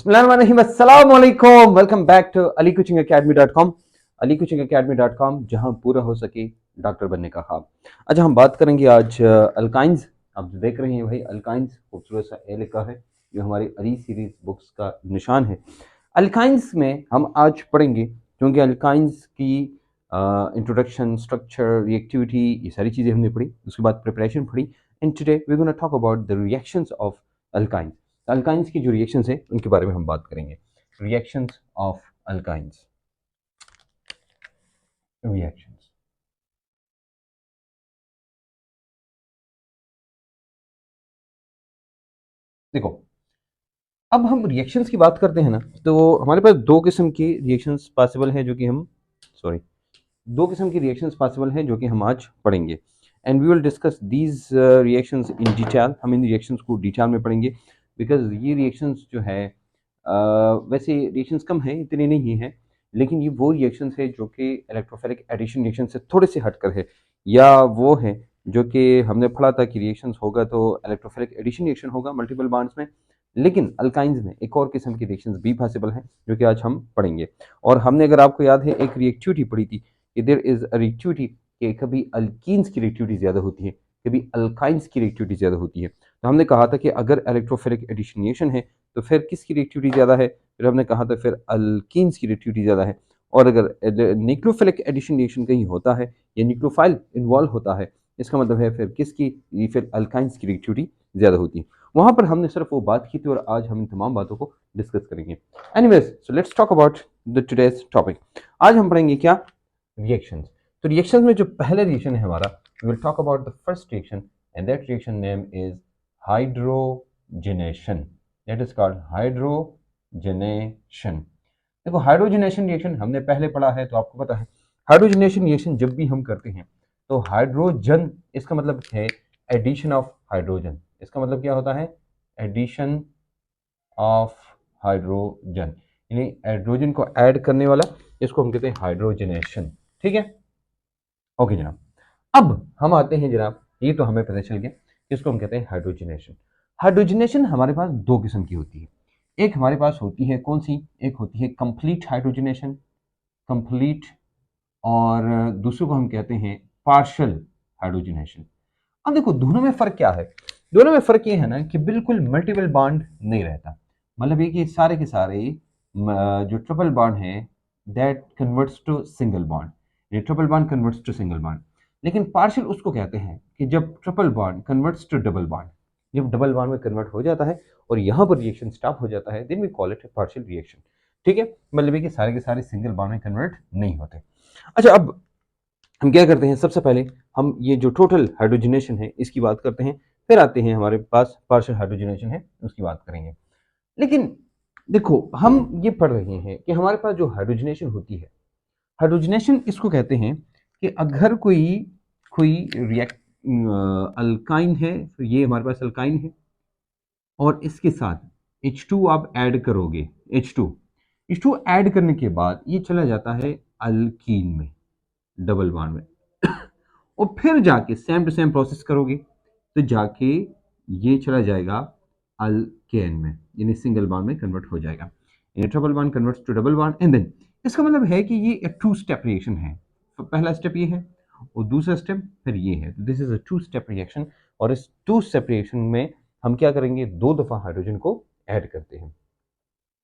अस्सलामुअलैकुम, welcome back to alicoachingacademy.com। alicoachingacademy.com, जहां पूरा हो सके डॉक्टर बनने का ख्वाब। अच्छा, हम बात करेंगे आज अल्काइंस। आप देख रहे हैं भाई, अल्काइंस खूबसूरत सा ए लिखा है जो हमारी अली सीरीज बुक्स का निशान है। अल्काइंस में हम आज पढ़ेंगे क्योंकि अल्काइंस की इंट्रोडक्शन, स्ट्रक्चर, रिएक्टिविटी, ये सारी चीज़ें हमने पढ़ी। उसके बाद प्रिपरेशन पढ़ी। And today we gonna talk about the reactions of alkynes. Alkynes की जो रिएक्शंस है उनके बारे में हम बात करेंगे। Reactions of alkynes. रिएक्शंस, देखो, अब हम रिएक्शंस की बात करते हैं ना, तो हमारे पास दो किस्म की रिएक्शंस पॉसिबल हैं जो कि हम सॉरी दो किस्म की रिएक्शंस पॉसिबल हैं जो कि हम आज पढ़ेंगे। And we will discuss these reactions in detail. हम इन रिएक्शंस को डिटेल में पढ़ेंगे बिकॉज ये रिएक्शंस जो है वैसे रिएक्शंस कम हैं, इतने नहीं हैं, लेकिन ये वो रिएक्शंस है जो कि इलेक्ट्रोफिलिक एडिशन रिएक्शन से थोड़े से हटकर है, या वो है जो कि हमने पढ़ा था कि रिएक्शंस होगा तो इलेक्ट्रोफिलिक एडिशन रिएक्शन होगा मल्टीपल बॉन्ड्स में। लेकिन अल्काइंस में एक और किस्म की रिएक्शंस भी पॉसिबल हैं जो कि आज हम पढ़ेंगे। और हमने, अगर आपको याद है, एक रिएक्टिविटी पढ़ी थी कि देयर इज अ रिएक्टिविटी कि कभी अल्कीन्स की रिएक्टिविटी ज़्यादा होती है, कभी अल्काइंस की रिएक्टिविटी ज़्यादा होती है। तो हमने कहा था कि अगर इलेक्ट्रोफिलिक एडिशन रिएक्शन है तो फिर किसकी रिएक्टिविटी ज़्यादा है? फिर हमने कहा था फिर अल्कीन्स की रिएक्टिविटी ज़्यादा है। और अगर न्यूक्लियोफिलिक एडिशन रिएक्शन कहीं होता है या न्यूक्लियोफाइल इन्वॉल्व होता है, इसका मतलब है फिर किसकी, फिर अल्काइंस की रिएक्टिविटी ज़्यादा होती है। वहाँ पर हमने सिर्फ वो बात की थी और आज हम इन तमाम बातों को डिस्कस करेंगे। Anyways, so let's talk about the today's topic. आज हम पढ़ेंगे क्या? रिएक्शंस। तो रिएक्शंस में जो पहला रिएक्शन है हमारा, we will talk about the first reaction and that reaction name is hydrogenation. That is called hydrogenation. देखो, हाइड्रोजनेशन रिएक्शन हमने पहले पढ़ा है तो आपको पता है। हाइड्रोजनेशन रिएक्शन जब भी हम करते हैं तो हाइड्रोजन, इसका मतलब है एडिशन ऑफ हाइड्रोजन। इसका मतलब क्या होता है? एडिशन ऑफ हाइड्रोजन, यानी हाइड्रोजन को ऐड करने वाला, इसको हम कहते हैं हाइड्रोजनेशन। ठीक है, ओके जनाब। अब हम आते हैं जनाब, ये तो हमें पता चल गया कि इसको हम कहते हैं हाइड्रोजनेशन। हाइड्रोजनेशन हमारे पास दो किस्म की होती है। एक हमारे पास होती है कौन सी? एक होती है कंप्लीट हाइड्रोजनेशन, कंप्लीट, और दूसरे को हम कहते हैं पार्शियल हाइड्रोजनेशन। अब देखो, दोनों में फर्क क्या है? दोनों में फर्क ये है ना कि बिल्कुल मल्टीपल बॉन्ड नहीं रहता। मतलब ये कि सारे के सारे जो ट्रिपल बॉन्ड है that converts to single bond, ये triple bond converts to single bond. लेकिन पार्शियल उसको कहते हैं कि जब triple bond converts to double bond, जब डबल बॉन्ड में कन्वर्ट हो जाता है और यहाँ पर रिएक्शन स्टॉप हो जाता है, then we call it partial reaction. ठीक है, मतलब ये कि सारे के सारे सिंगल बॉन्ड में कन्वर्ट नहीं होते। अच्छा, अब हम क्या करते हैं, सबसे पहले हम ये जो टोटल हाइड्रोजनेशन है इसकी बात करते हैं, फिर आते हैं हमारे पास पार्शियल हाइड्रोजनेशन है उसकी बात करेंगे। लेकिन देखो, हम ये पढ़ रहे हैं कि हमारे पास जो हाइड्रोजनेशन होती है, हाइड्रोजनेशन इसको कहते हैं कि अगर कोई कोई रिएक्ट अल्काइन है, तो ये हमारे पास अल्काइन है और इसके साथ H2 आप ऐड करोगे। H2 H2 ऐड करने के बाद ये चला जाता है अल्कीन में, डबल बॉन्ड में, और फिर जाके सेम टू सेम प्रोसेस करोगे तो जाके ये चला जाएगा अल्केन में, यानी सिंगल बॉन्ड में कन्वर्ट हो जाएगा, यानी triple bond converts to double bond. And then इसका मतलब है कि ये एक टू स्टेप रिएक्शन है। तो पहला स्टेप ये है और दूसरा स्टेप फिर ये है, तो this is a two step reaction. और इस टू स्टेप रिएक्शन में हम क्या करेंगे, दो दफा हाइड्रोजन को ऐड करते हैं।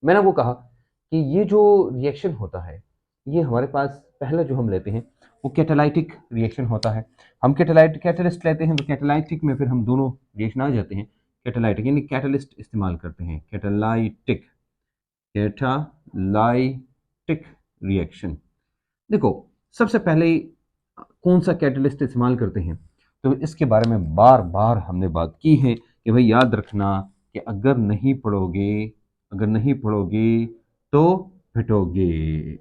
मैंने वो कहा कि ये जो रिएक्शन होता है, ये हमारे पास पहला जो हम लेते हैं वो कैटालाइटिक रिएक्शन होता है। हम कैटलिस्ट लेते हैं, तो कैटालाइटिक में फिर हम दोनों रिएक्शन आ जाते हैं। कैटालाइटिक यानी कैटलिस्ट इस्तेमाल करते हैं, कैटालाइटिक, कैटालाइटिक रिएक्शन। देखो, सबसे पहले कौन सा कैटलिस्ट इस्तेमाल करते हैं, तो इसके बारे में बार बार हमने बात की है कि भाई याद रखना कि अगर नहीं पढ़ोगे तो पिटोगे,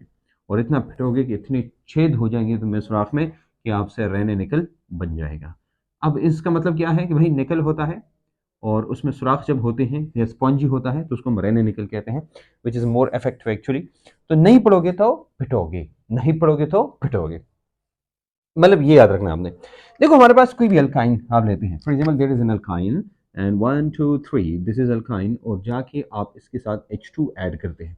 और इतना पिटोगे कि इतने छेद हो जाएंगे तुम्हें सुराख में कि आपसे रहने निकल बन जाएगा। अब इसका मतलब क्या है कि भाई निकल होता है और उसमें सुराख जब होते हैं या स्पॉन्जी होता है तो उसको हम रहने निकल कहते हैं, which is more effective actually. तो नहीं पढ़ोगे तो पिटोगे, नहीं पढ़ोगे तो पिटोगे, मतलब ये याद रखना आपने। देखो, हमारे पास कोई भी अल्काइन आप लेते हैं, for example there is an alkyne and 1 2 3 this is alkyne, और जाके आप इसके साथ H2 ऐड करते हैं।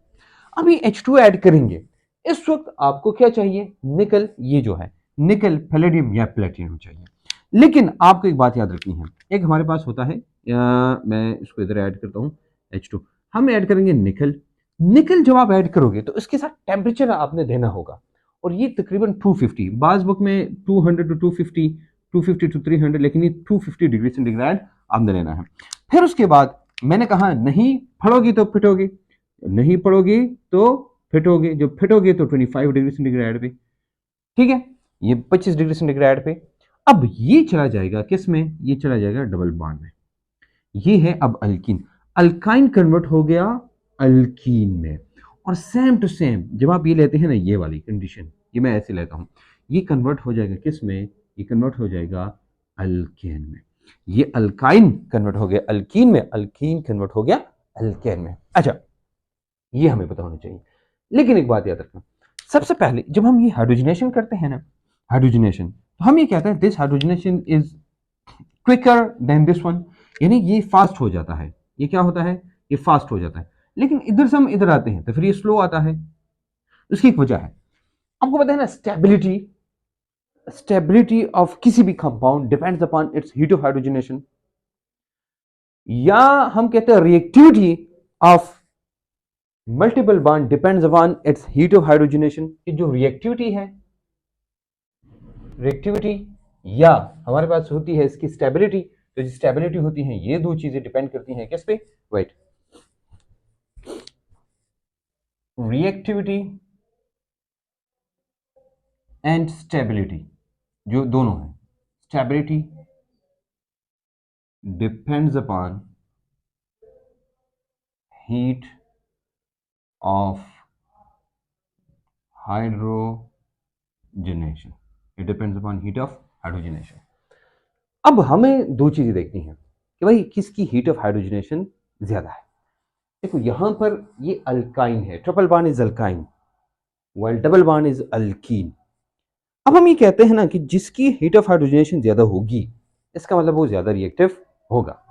अब ये H2 ऐड करेंगे, इस वक्त आपको क्या चाहिए, निकल, ये जो है निकल, पैलेडियम या प्लेटिनम चाहिए। लेकिन आपको एक बात याद रखनी है, एक हमारे पास होता है, मैं इसको इधर ऐड करता हूँ H2, हम ऐड करेंगे निकल। निकल जब आप ऐड करोगे तो इसके साथ टेम्परेचर आपने देना होगा, और ये तकरीबन 250, बाज बुक में 200 टू 250, 250 टू 300, लेकिन ये 250 डिग्री सेंटीग्रेड आपने लेना है। फिर उसके बाद मैंने कहा नहीं पढ़ोगी तो पिटोगे, नहीं पढ़ोगे तो फिटोगे, जो फिटोगे तो 25 डिग्री सेंटीग्रेड पे, ठीक है, ये 25 डिग्री सेंटीग्रेड पे। अब ये चला जाएगा किस में, ये चला जाएगा डबल बॉन्ड में, ये है अब अल्कीन, अल्काइन कन्वर्ट हो गया अल्कीन में। और सेम टू सेम जब आप ये लेते हैं ना, ये वाली कंडीशन, ये मैं ऐसे लेता हूं, ये कन्वर्ट हो जाएगा किस में, ये कन्वर्ट हो जाएगा अल्केन में। ये अल्काइन कन्वर्ट हो गया अल्कीन में, अल्कीन कन्वर्ट हो गया अल्केन में। अच्छा, ये हमें पता होना चाहिए। लेकिन एक बात याद रखना, सबसे पहले जब हम ये हाइड्रोजनेशन करते हैं ना, हाइड्रोजनेशन, तो हम ये कहते हैं this hydrogenation is quicker than this one, यानी ये फास्ट हो जाता है, ये क्या होता है, ये फास्ट हो जाता है। लेकिन इधर से हम इधर आते हैं तो फिर ये स्लो आता है, उसकी एक वजह है, आपको पता है ना, स्टेबिलिटी, स्टेबिलिटी ऑफ किसी भी compound depends upon its heat of hydrogenation, या हम कहते हैं reactivity of multiple bond depends upon its heat of hydrogenation. ये जो रिएक्टिविटी है, रिएक्टिविटी या हमारे पास होती है इसकी स्टेबिलिटी, तो जो स्टेबिलिटी होती है, ये दो चीजें डिपेंड करती हैं किस पे, वेट, रिएक्टिविटी एंड स्टेबिलिटी, जो दोनों है, stability depends upon heat of hydrogenation, it depends upon heat of hydrogenation. अब हमें दो चीजें देखनी है कि भाई किसकी हीट ऑफ हाइड्रोजनेशन ज्यादा है। देखो यहां पर ये अल्काइन है, triple bond is alkyne, while double bond is alkyne. अब हम ये कहते हैं ना कि जिसकी हीट ऑफ हाइड्रोजनेशन ज्यादा होगी, इसका मतलब वो ज्यादा रिएक्टिव होगा।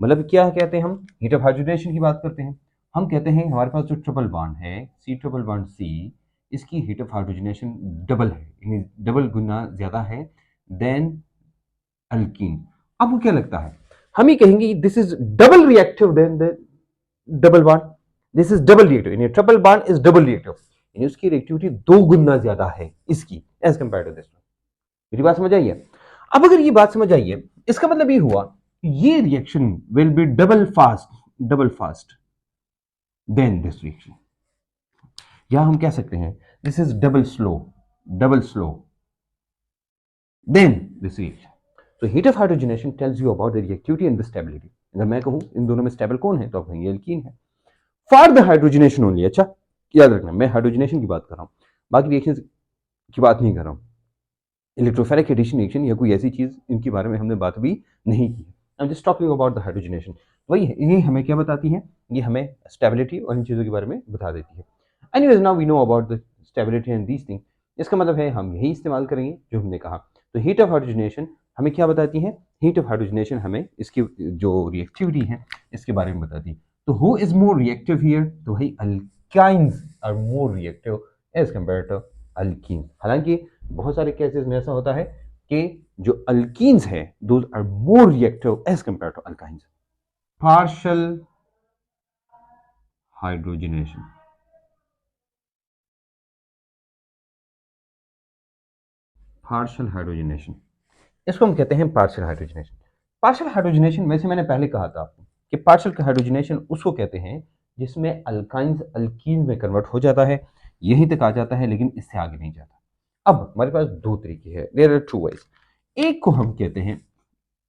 मतलब क्या कहते हैं, हम हीट ऑफ हाइड्रोजनेशन की बात करते हैं, हम कहते हैं हमारे पास जो ट्रिपल बॉन्ड है, सी ट्रिपल बॉन्ड सी, इसकी हीट ऑफ हाइड्रोजनेशन डबल है, यानी डबल गुना ज्यादा है देन अल्कीन। आपको क्या लगता है, हम ही कहेंगे this is double reactive than the double bond, this is double reactive, यानी triple bond is double reactive, यानी उसकी रिएक्टिविटी दो गुना ज्यादा है इसकी एज कंपेयर टू दिस। मेरी बात समझ आई है? अब अगर ये बात समझ आई है, इसका मतलब ये हुआ ये reaction will be double fast than this reaction, या हम कह सकते हैं this is double slow than this reaction. तो heat of hydrogenation tells you about the reactivity and the stability. अगर मैं कहूं इन दोनों में स्टेबल कौन है, तो आप कहेंगे एल्कीन है। फॉर द हाइड्रोजनेशन ओनली, अच्छा याद रखना मैं हाइड्रोजनेशन की बात कर रहा हूं, बाकी रिएक्शन की बात नहीं कर रहा हूं। इलेक्ट्रोफेरिक एडिशन रिएक्शन या कोई ऐसी चीज इनके बारे में हमने बात भी नहीं की है, I am just talking about the hydrogenation. वही है, ये हमें क्या बताती है, ये हमें स्टेबिलिटी और इन चीज़ों के बारे में बता देती है। Anyways now we know about the stability and these thing, इसका मतलब है हम यही इस्तेमाल करेंगे जो हमने कहा। तो हीट ऑफ हाइड्रोजनेशन हमें क्या बताती है, हीट ऑफ हाइड्रोजनेशन हमें इसकी जो रिएक्टिविटी है इसके बारे में बताती है। तो who is more reactive here, तो भाई alkynes are more reactive as compare to alkene. हालांकि बहुत सारे केसेस में ऐसा होता है कि जो अल्कीन्स है those are more reactive as compare to alkynes. Partial hydrogenation, partial hydrogenation, इसको हम कहते हैं पार्शियल हाइड्रोजनेशन। पार्शियल हाइड्रोजनेशन वैसे मैंने पहले कहा था आपको कि पार्शियल हाइड्रोजनेशन उसको कहते हैं जिसमें अल्काइंस अल्कीन में कन्वर्ट हो जाता है, यहीं तक आ जाता है लेकिन इससे आगे नहीं जाता। अब हमारे पास दो तरीके हैं, देयर आर टू वेज। एक को हम कहते हैं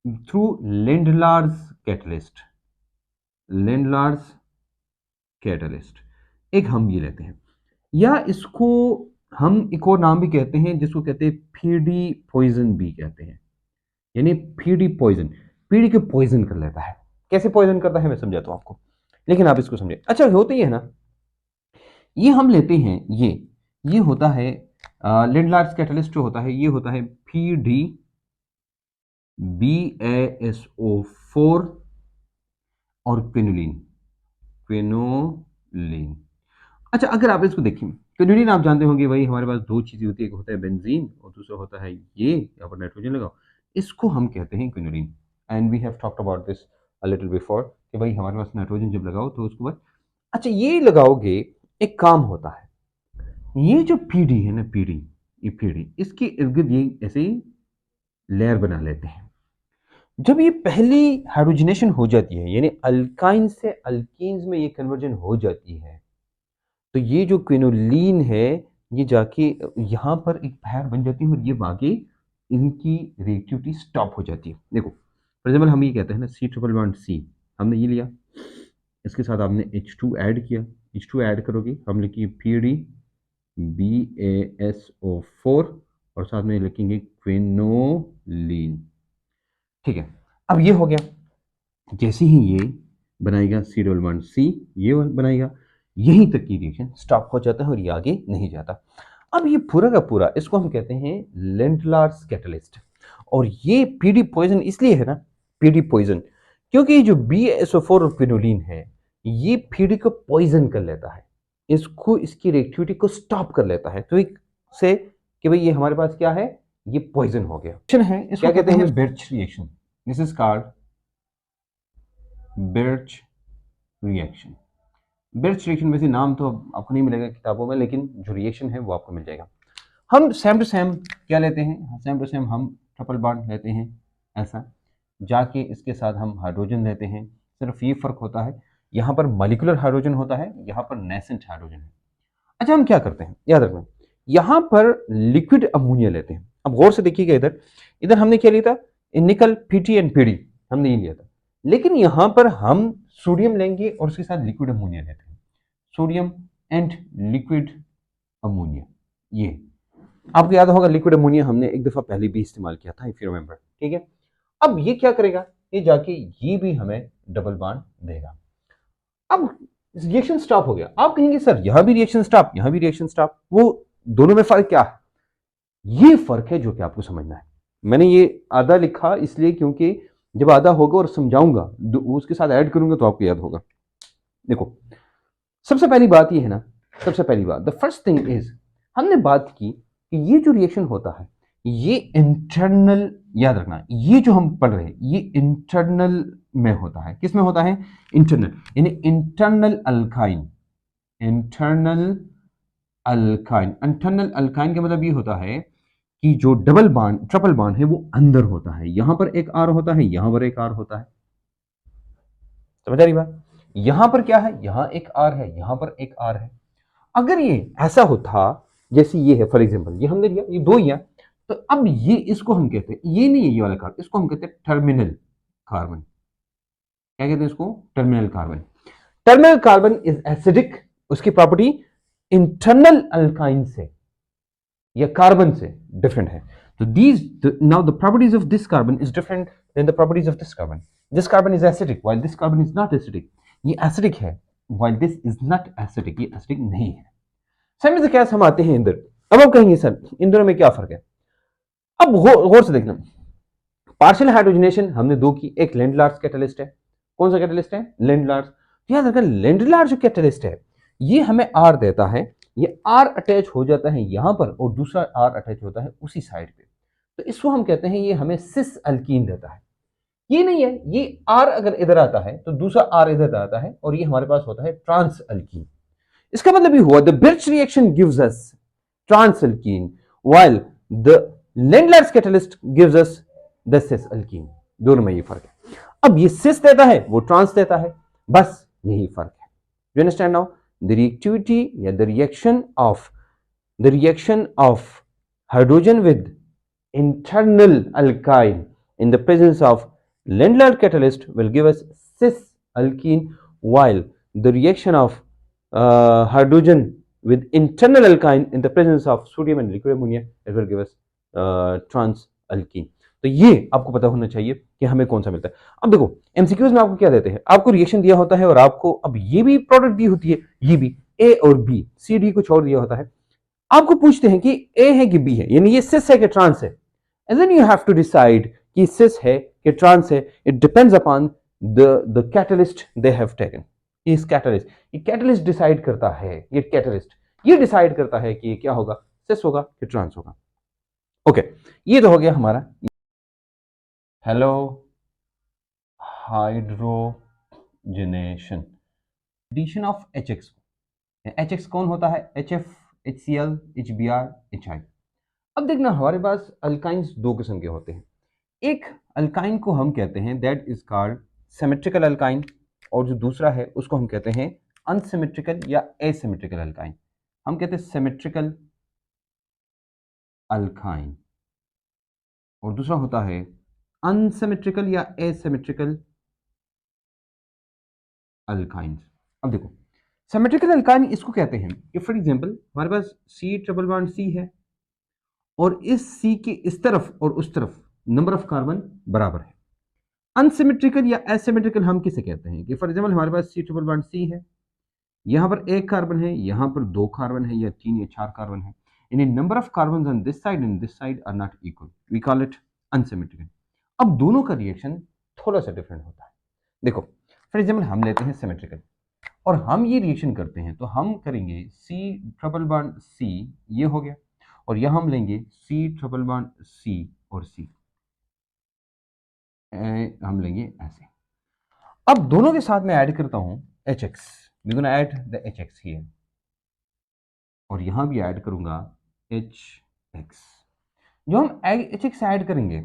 थ्रू लेंडलार्स कैटलिस्ट, लेंडलार्स कैटलिस्ट, एक हम ये लेते हैं, या इसको हम एक और नाम भी कहते हैं जिसको कहते हैं पीडी पॉइजन भी कहते हैं, यानी पीडी पॉइजन, पीडी के पॉइजन कर लेता है। कैसे पॉइजन करता है मैं समझाता हूं आपको, लेकिन आप इसको समझे। अच्छा होता ही है ना, ये हम लेते हैं, ये होता है लिंडलार्स कैटलिस्ट जो होता है, ये होता है P D B A S O 4 और क्विनोलिन। क्विनोलिन। अच्छा, अगर आप इसको देखें, क्विनोलिन आप जानते होंगे वही हमारे पास दो चीजें होती है, एक होता है बेंजीन और दूसरा होता है ये, यहाँ पर नाइट्रोजन लगाओ, इसको हम कहते हैं quinoline. And we have talked about this a little before कि भाई हमारे पास नाइट्रोजन जब लगाओ तो उसको बाद, अच्छा ये लगाओगे, एक काम होता है, ये जो पीडी है ना, पीडी, ये पीडी, इसके इर्द गिर्द ये ऐसे ही लेयर बना लेते हैं। जब ये पहली हाइड्रोजनेशन हो जाती है, यानी अल्काइन से अल्कीन्स में ये कन्वर्जन हो जाती है, तो ये जो क्विनोलिन है, ये जाके यहाँ पर एक पैर बन जाती है और ये आगे इनकी रिएक्टिविटी स्टॉप हो जाती है। देखो फॉर एग्जाम्पल हम ये कहते हैं ना सी ट्रिपल बॉन्ड सी, हमने ये लिया, इसके साथ आपने H2 ऐड किया, H2 ऐड करोगे, हम लिखिए PD BaSO4 और साथ में लिखेंगे क्विनोलिन। ठीक है, अब ये हो गया, जैसे ही ये बनाएगा सी डबल बॉन्ड सी, ये बनाएगा, यहीं तक की रिएक्शन स्टॉप हो जाता है और ये आगे नहीं जाता। अब ये पूरा का पूरा, इसको हम कहते हैं लेंडलार्स कैटलिस्ट। और ये पीडी पॉइजन इसलिए है ना, पीडी पॉइजन, क्योंकि जो BaSO4 और क्विनोलिन है, ये पीडी को पॉइजन कर लेता है, इसको, इसकी रिएक्टिविटी को स्टॉप कर लेता है, तो एक से कि भाई ये हमारे पास क्या है, ये पॉइजन हो गया है, इसको क्या कहते हैं birch reaction. This is called birch reaction. Birch reaction वैसे नाम तो आपको नहीं मिलेगा किताबों में, लेकिन जो रिएक्शन है वो आपको मिल जाएगा। हम सेम टू सेम क्या लेते हैं, सेम टू सेम हम ट्रिपल बॉन्ड लेते हैं, ऐसा जाके इसके साथ हम हाइड्रोजन लेते हैं, सिर्फ ये फर्क होता है, यहाँ पर मॉलिक्यूलर हाइड्रोजन होता है, यहाँ पर नेसेंट हाइड्रोजन है। अच्छा, हम क्या करते हैं, याद रखना, यहाँ पर लिक्विड अमोनिया लेते हैं। अब गौर से देखिएगा, इधर इधर हमने क्या लिया था, निकल PT एंड PD हमने ये लिया था, लेकिन यहाँ पर हम सोडियम लेंगे और उसके साथ लिक्विड अमोनिया लेते हैं, सोडियम एंड लिक्विड अमोनिया। ये आपको याद होगा, लिक्विड अमोनिया हमने एक दफा पहले भी इस्तेमाल किया था, इफ यू रिमेंबर। ठीक है, अब ये क्या करेगा, ये जाके ये भी हमें डबल बॉन्ड देगा। अब रिएक्शन स्टॉप हो गया। आप कहेंगे सर यहां भी रिएक्शन स्टॉप, यहां भी रिएक्शन स्टॉप, वो दोनों में फर्क क्या है? ये फर्क है जो कि आपको समझना है। मैंने ये आधा लिखा इसलिए क्योंकि जब आधा होगा और समझाऊंगा उसके साथ ऐड करूंगा तो आपको याद होगा। देखो, सबसे पहली बात ये है ना, सबसे पहली बात, द फर्स्ट थिंग इज, हमने बात की कि ये जो रिएक्शन होता है ये इंटरनल, याद रखना, ये जो हम पढ़ रहे हैं ये इंटरनल में होता है। किस में होता है? इंटरनल, यानी internal alkyne. Internal alkyne, internal alkyne का मतलब ये होता है कि जो डबल बॉन्ड ट्रिपल बॉन्ड है वो अंदर होता है, यहां पर एक R होता है, यहां पर एक R होता है। समझ आ रही बात? यहां पर क्या है, यहां एक R है, यहां पर एक R है। अगर ये ऐसा होता जैसे ये है, फॉर एग्जांपल ये हमने लिया, ये दो ही है, तो अब ये, इसको हम कहते हैं, ये नहीं है ये वाला कार्बन, इसको हम कहते हैं टर्मिनल कार्बन। क्या कहते हैं इसको? Terminal carbon. Terminal carbon is acidic, उसकी प्रॉपर्टी इंटरनल अल्काइन से या कार्बन से डिफरेंट है। तो these now the properties of this carbon is different than the properties of this carbon. This carbon is acidic while this carbon is not acidic. ये acidic है while this is not acidic, ये acidic नहीं है। Same is the case हम आते हैं इंदर। अब आप कहेंगे सर इन दोनों में क्या फर्क है? अब गौर से देखना, पार्शियल हाइड्रोजनेशन हमने दो की, एक लेंडलार्स कैटलिस्ट है। कौन सा कैटलिस्ट है? लेंडलार्स। याद रखना, लेंडलार्स जो कैटलिस्ट है ये हमें R देता है, ये R अटैच हो जाता है यहां पर और दूसरा R अटैच होता है उसी साइड पे, तो इसको हम कहते हैं ये हमें सिस अल्कीन देता है। ये नहीं है, ये R अगर इधर आता है तो दूसरा R इधर आता है और ये हमारे पास होता है ट्रांस अल्कीन। इसका मतलब ये हुआ the Birch reaction gives us trans alkene while the Lindlar's catalyst gives us the cis alkene. दोनों में ये फर्क है। अब ये सिस देता है, वो ट्रांस देता है, बस यही फर्क है। You understand now? The reactivity या the reaction of hydrogen with internal alkyne in the presence of Lindlar catalyst will give us cis alkene, while the reaction of hydrogen with internal alkyne in the presence of sodium and liquid ammonia, it will give us trans alkene. तो ये आपको पता होना चाहिए कि हमें कौन सा मिलता है। अब देखो एमसीक्यूज में आपको क्या देते हैं, आपको रिएक्शन दिया होता है और आपको अब ये भी प्रोडक्ट दी होती है, ये भी ए और बी, सी डी को छोड़ दिया होता है। आपको पूछते हैं कि ए है कि बी है, यानी ये सिस है कि ट्रांस है, and then you have to decide कि सिस है कि ट्रांस है। It depends upon the catalyst they have taken, इस कैटलिस्ट, ये कैटलिस्ट डिसाइड करता है, ये कैटलिस्ट ये डिसाइड करता है कि ये क्या होगा, सिस होगा कि ट्रांस होगा। ओके, ये तो हो गया हमारा halo hydrogenation, addition of HX। HX कौन होता है? HF, HCl, HBr, HI। अब देखना हमारे पास अल्काइंस दो किस्म के होते हैं। एक अल्काइन को हम कहते हैं that is called symmetrical alkyne, और जो दूसरा है उसको हम कहते हैं अनसिमेट्रिकल या एसिमेट्रिकल अल्काइन। हम कहते हैं सिमेट्रिकल अल्काइन, और दूसरा होता है अनसिमेट्रिकल या एसिमेट्रिकल अल्काइन। अब देखो सिमेट्रिकल अल्काइन इसको कहते हैं कि फॉर एग्जांपल हमारे पास C ट्रिपल बॉन्ड C है, और इस C के इस तरफ और उस तरफ नंबर ऑफ कार्बन बराबर है। अनसिमेट्रिकल या एसिमेट्रिकल हम किसे कहते हैं कि फॉर एग्जांपल हमारे पास C ट्रिपल बॉन्ड C है, यहां पर एक कार्बन है, यहां पर दो कार्बन है, या तीन या चार कार्बन है, यानी number of carbon on this side and this side are not equal, we call it unsymmetrical. अब दोनों का रिएक्शन थोड़ा सा डिफरेंट होता है। देखो फॉर एग्जांपल हम लेते हैं सिमेट्रिकल, और हम ये रिएक्शन करते हैं तो हम करेंगे C ट्रिपल बॉन्ड C, ये हो गया, और यहां हम लेंगे C ट्रिपल बॉन्ड C और C, हम लेंगे ऐसे। अब दोनों के साथ मैं ऐड करता हूं HX, we gonna add the HX here, और यहां भी ऐड करूंगा HX। जो हम HX ऐड करेंगे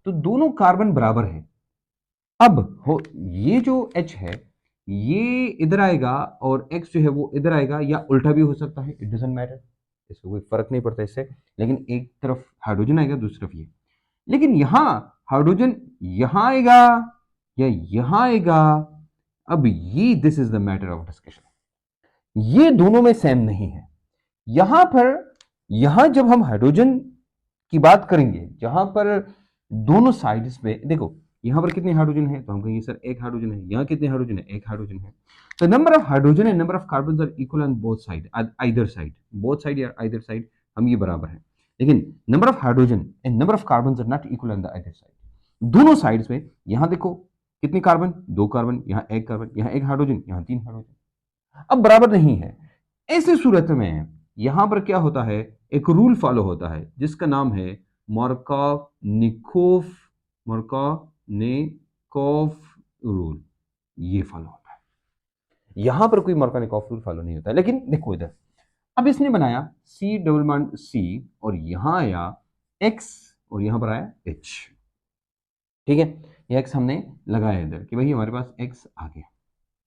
तो दोनों कार्बन बराबर है। अब हो ये जो H है ये इधर आएगा और X जो है वो इधर आएगा, या उल्टा भी हो सकता है, इट डजंट मैटर, इसको कोई फर्क नहीं पड़ता इससे, लेकिन एक तरफ हाइड्रोजन आएगा दूसरी तरफ ये। लेकिन यहां हाइड्रोजन यहां आएगा या यहां आएगा, अब ये this is the matter of discussion, ये दोनों में सेम नहीं है। यहां पर यहां जब हम हाइड्रोजन की बात करेंगे, जहां पर दोनों साइड्स पे देखो, यहां पर कितने हाइड्रोजन है तो हम कहेंगे सर एक हाइड्रोजन है, यहां कितने हाइड्रोजन है, एक हाइड्रोजन है। तो number of hydrogen and number of carbon are equal on both side, either side, both side या आइदर साइड, हम ये बराबर है। लेकिन number of hydrogen and number of carbon are not equal on the other side. दोनों sides पे यहां देखो कितने कार्बन, दो कार्बन, यहां एक कार्बन, यहां एक हाइड्रोजन, यहां तीन हाइड्रोजन, अब बराबर नहीं है। ऐसी सूरत में यहां पर क्या होता है, एक रूल फॉलो होता है जिसका नाम है मार्कोव-निकोफ रूल, ये फॉलो होता है। यहां पर कोई मार्कोव-निकोफ रूल फॉलो नहीं होता है। लेकिन देखो इधर, अब इसने बनाया C डबल बॉन्ड C, और यहां आया X और यहां पर आया H, ठीक है, ये X हमने लगाया इधर कि भाई हमारे पास X आ गया,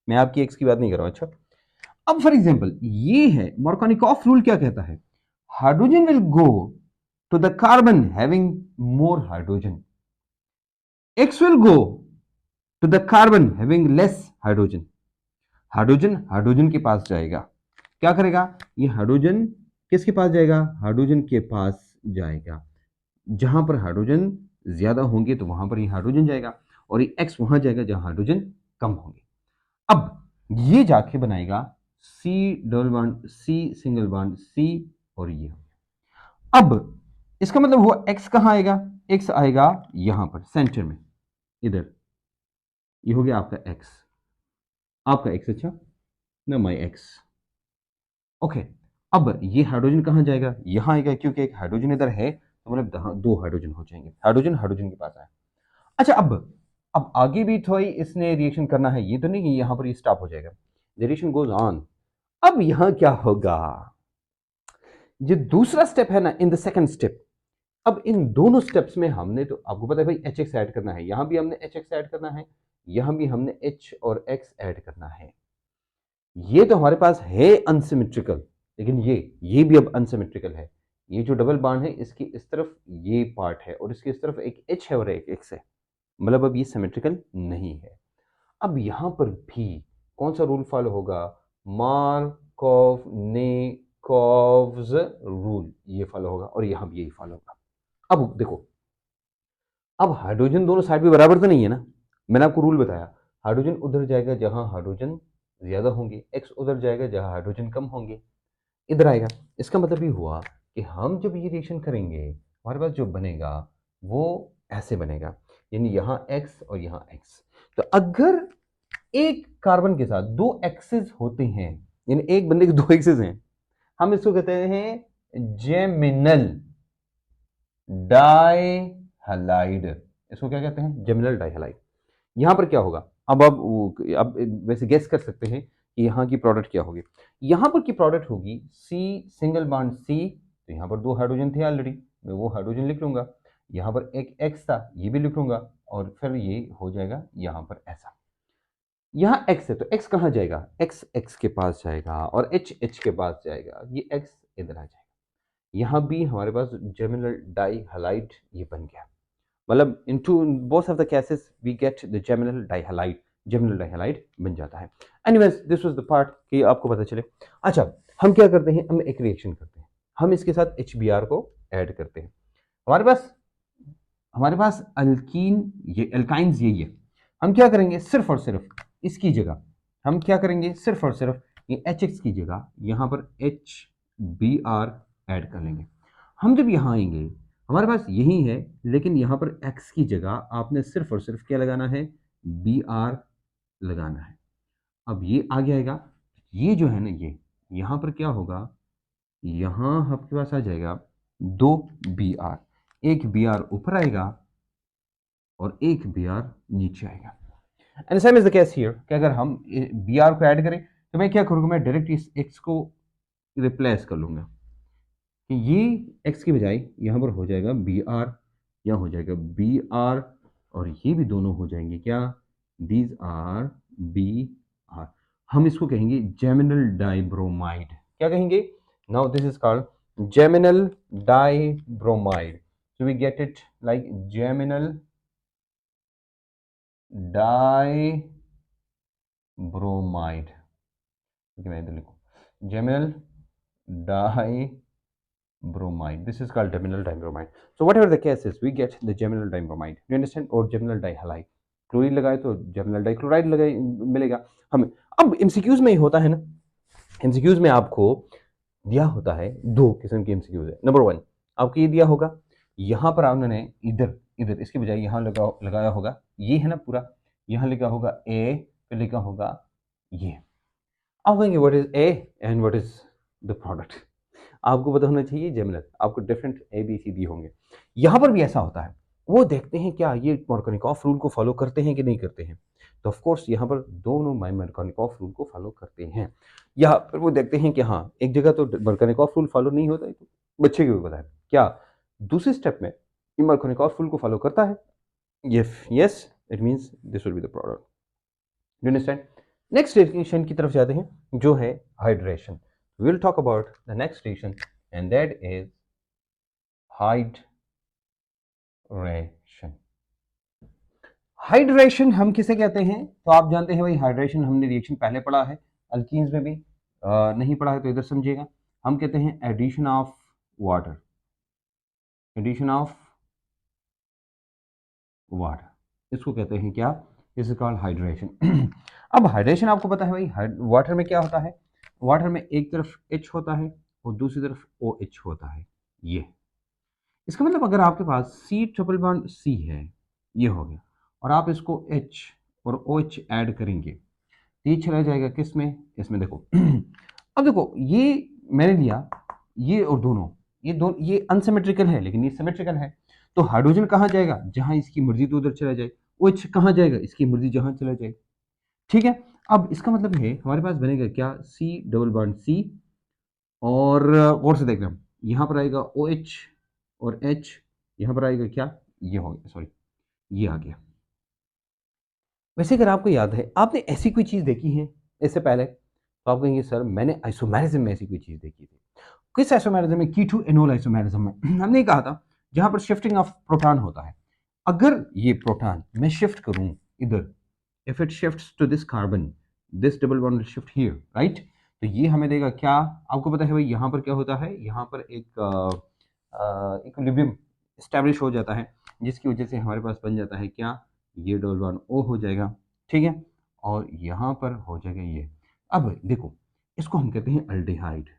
मैं आपकी X की बात नहीं कर रहा हूं। अच्छा, अब फॉर एग्जांपल ये है मार्कोव-निकोफ रूल क्या कहता है, hydrogen will go to the carbon having more hydrogen, X will go to the carbon having less hydrogen. Hydrogen hydrogen के पास जाएगा, क्या करेगा, ये हाइड्रोजन किसके पास जाएगा, हाइड्रोजन के पास जाएगा। जहां पर हाइड्रोजन ज्यादा होंगे तो वहां पर ये हाइड्रोजन जाएगा, और ये X वहां जाएगा जहां हाइड्रोजन कम होंगे। अब ये जाके बनाएगा C double bond C single bond C, और ये हो गया। अब इसका मतलब हुआ X कहां आएगा, X आएगा यहां पर सेंटर में, इधर, ये हो गया आपका X, आपका X, अच्छा ना माई X। ओके, अब ये हाइड्रोजन कहां जाएगा, यहां आएगा, क्योंकि एक हाइड्रोजन इधर है तो मतलब दो हाइड्रोजन हो जाएंगे, हाइड्रोजन हाइड्रोजन के पास आए। अच्छा, अब आगे भी थोड़ी इसने रिएक्शन करना है, ये तो नहीं कि यहां पर ये स्टॉप हो जाएगा, द रिएक्शन गोज ऑन। अब यहां क्या होगा, जो दूसरा स्टेप है ना, इन द सेकंड स्टेप, अब इन दोनों स्टेप्स में हमने तो आपको पता है भाई HX ऐड करना है, यहां भी हमने HX ऐड करना है, यहां भी हमने H और X ऐड करना है। ये तो हमारे पास है अनसिमेट्रिकल, लेकिन ये भी अब अनसिमेट्रिकल है। ये जो डबल बॉन्ड है इसकी इस तरफ ये पार्ट है, और इसकी इस तरफ एक H है और एक X है, मतलब अब ये सिमेट्रिकल नहीं है। अब यहां पर भी कौन सा रूल फॉलो होगा, मार्कोव-निकोव्स रूल, ये फॉलो होगा, और यहां भी यही फॉलो होगा। अब देखो, अब हाइड्रोजन दोनों साइड पे बराबर तो नहीं है ना, मैंने आपको रूल बताया, हाइड्रोजन उधर जाएगा जहां हाइड्रोजन ज्यादा होंगे, X उधर जाएगा जहां हाइड्रोजन कम होंगे, इधर आएगा। इसका मतलब ये हुआ कि हम जब ये रिएक्शन करेंगे हमारे पास जो बनेगा वो ऐसे बनेगा, यानी यहाँ x और यहाँ x। तो अगर एक कार्बन के साथ दो एक्सेस होते हैं, यानी एक बंदे के दो एक्सेस हैं, हम इसको कहते हैं जेमिनल डाइहलाइड। इसको क्या कहते हैं? जेमिनल डाइहलाइड। यहां पर क्या होगा? अब वैसे गेस कर सकते हैं कि यहाँ की प्रोडक्ट क्या होगी। यहां पर की प्रोडक्ट होगी C सिंगल बॉन्ड C, तो यहां पर दो हाइड्रोजन थे ऑलरेडी, मैं वो हाइड्रोजन लिख लूंगा। यहां पर एक X था, ये भी लिख लूंगा, और फिर ये हो जाएगा यहां पर ऐसा। यहाँ X है तो X कहाँ जाएगा? X X के पास जाएगा और H H के पास जाएगा, ये X इधर आ जाएगा। यहाँ भी हमारे पास जेमिनल डाइहलाइड ये बन गया। मतलब into both of the cases we get the geminal dihalide, geminal dihalide बन जाता है। Anyways this was the part कि आपको पता चले। अच्छा, हम क्या करते हैं? हम एक रिएक्शन करते हैं, हम इसके साथ HBr को ऐड करते हैं। हमारे पास अल्कीन, ये एल्काइंस यही है। हम क्या करेंगे? सिर्फ और सिर्फ इसकी जगह हम क्या करेंगे? सिर्फ और सिर्फ ये HX की जगह यहाँ पर HBr ऐड कर लेंगे। हम जब यहाँ आएंगे, हमारे पास यही है, लेकिन यहाँ पर X की जगह आपने सिर्फ और सिर्फ क्या लगाना है? Br लगाना है। अब ये आगे आएगा, ये जो है ना, ये यहाँ पर क्या होगा? यहाँ आपके पास आ जाएगा दो Br, एक Br ऊपर आएगा और एक Br नीचे आएगा। And same is the case here कि अगर हम Br को ऐड करें तो मैं क्या करूँगा? मैं डायरेक्ट इस X को रिप्लेस कर लूँगा कि ये X की बजाय यहाँ पर हो जाएगा Br, यहाँ हो जाएगा Br, और ये भी दोनों हो जाएंगे क्या? These are Br। हम इसको कहेंगे जेमिनल डाइब्रोमाइड। क्या कहेंगे? Now this is called geminal dibromide. So we get it like geminal dibromide. मैं इधर लिखूं geminal dibromide. This is called geminal dibromide. So whatever the case is, we get the geminal dibromide. Do you understand? और geminal dihalide. Chlorine लगाए तो geminal dichloride लगाए मिलेगा हमें। अब एमसीक्यूज में ही होता है ना, एमसीक्यूज में आपको दिया होता है, दो किस्म के एमसीक्यूज है। नंबर वन, आपको ये दिया होगा, यहाँ पर आपने इधर इधर इसके बजाय यहाँ लगाया होगा, ये है ना पूरा, यहाँ लिखा होगा ए, फिर लिखा होगा ये। आप कहेंगे what is A and what is the product? आपको पता होना चाहिए जेमिनल, आपको different A B C D होंगे। यहाँ पर भी ऐसा होता है, वो देखते हैं क्या ये मार्कोनिकॉफ रूल को फॉलो करते हैं कि नहीं करते हैं। तो ऑफ कोर्स यहाँ पर दोनों मार्कोनिकॉफ रूल को फॉलो करते हैं। यहाँ पर वो देखते हैं कि हाँ, एक जगह तो मार्कोनिकॉफ रूल फॉलो नहीं होता है, तो बच्चे को भी पता है क्या दूसरे स्टेप में ये मार्कोनिकॉफ रूल को फॉलो करता है। Yes, it means this will be the product. You understand? Next reaction की तरफ जाते हैं, जो है hydration. We'll talk about the next reaction, and that is hydration. Hydration हम किसे कहते हैं? तो आप जानते हैं भाई, हाइड्रेशन हमने रिएक्शन पहले पढ़ा है, अल्कीन्स में भी नहीं पढ़ा है तो इधर समझिएगा। हम कहते हैं addition of water, addition of water, इसको कहते हैं क्या? This is called hydration. अब हाइड्रेशन आपको पता है भाई, वाटर में क्या होता है? वाटर में एक तरफ H होता है और दूसरी तरफ OH होता है। ये इसका मतलब अगर आपके पास C ट्रिपल बॉन्ड C है, ये हो गया, और आप इसको H और OH ऐड करेंगे तो ये चला जाएगा किस में? इसमें देखो। अब देखो, ये मैंने लिया, ये और दोनों, ये अनसिमेट्रिकल है लेकिन ये सिमेट्रिकल है। तो हाइड्रोजन कहाँ जाएगा? जहां इसकी मर्जी तो उधर चला जाए। OH कहाँ जाएगा? इसकी मर्जी जहां चला जाए। ठीक है, अब इसका मतलब है हमारे पास बनेगा क्या? C डबल बॉन्ड C, और से देख रहे हैं, यहाँ पर आएगा OH और H, यहाँ पर आएगा क्या? ये हो गया, सॉरी ये आ गया। वैसे अगर आपको याद है, आपने ऐसी कोई चीज़ देखी है इससे पहले, तो आप कहेंगे सर मैंने आइसोमेरिज्म में ऐसी कोई चीज़ देखी थी। किस आइसोमेरिज्म में? कीटो एनोल आइसोमेरिज्म में। हमने कहा था जहाँ पर शिफ्टिंग ऑफ प्रोटॉन होता है। अगर ये प्रोटॉन मैं शिफ्ट करूँ इधर, if it shifts to this carbon, this double bond will shift here, right? तो ये हमें देगा क्या? आपको पता है भाई, यहाँ पर क्या होता है? यहाँ पर एक इक्विलिब्रियम एस्टैब्लिश हो जाता है, जिसकी वजह से हमारे पास बन जाता है क्या? ये डबल बॉन्ड O हो जाएगा, ठीक है, और यहाँ पर हो जाएगा ये। अब देखो, इसको हम कहते हैं अल्डिहाइड,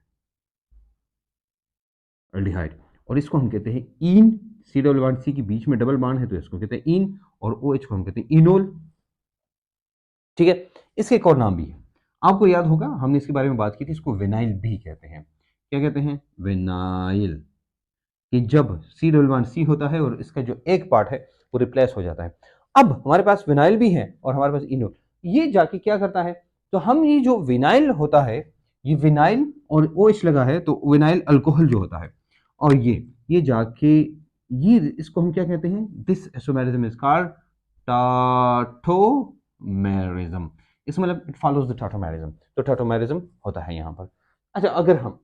अल्डिहाइड, और इसको हम कहते हैं इन सी डबल बॉन्ड सी के बीच में डबल बॉन्ड है तो इसको कहते हैं इन, और ओ एच को हम कहते हैं इनोल। ठीक है, इसके एक और नाम भी है, आपको याद होगा हमने इसके बारे में बात की थी, इसको विनाइल भी कहते हैं। क्या कहते हैं? विनाइल। कि जब सी डबल बॉन्ड सी होता है और इसका जो एक पार्ट है वो रिप्लेस हो जाता है। अब हमारे पास विनाइल भी है और हमारे पास इनोल, ये जाके क्या करता है, तो हम ये जो विनाइल होता है, ये विनाइल और ओ एच लगा है तो विनाइल अल्कोहल जो होता है, और ये जाके ये इसको हम क्या कहते हैं, this isomerism is called tautomerism. इस मतलब इट फॉलोज द टाटोमेरिज्म, तो टाटोमेरिज्म होता है यहाँ पर। अच्छा, अगर हम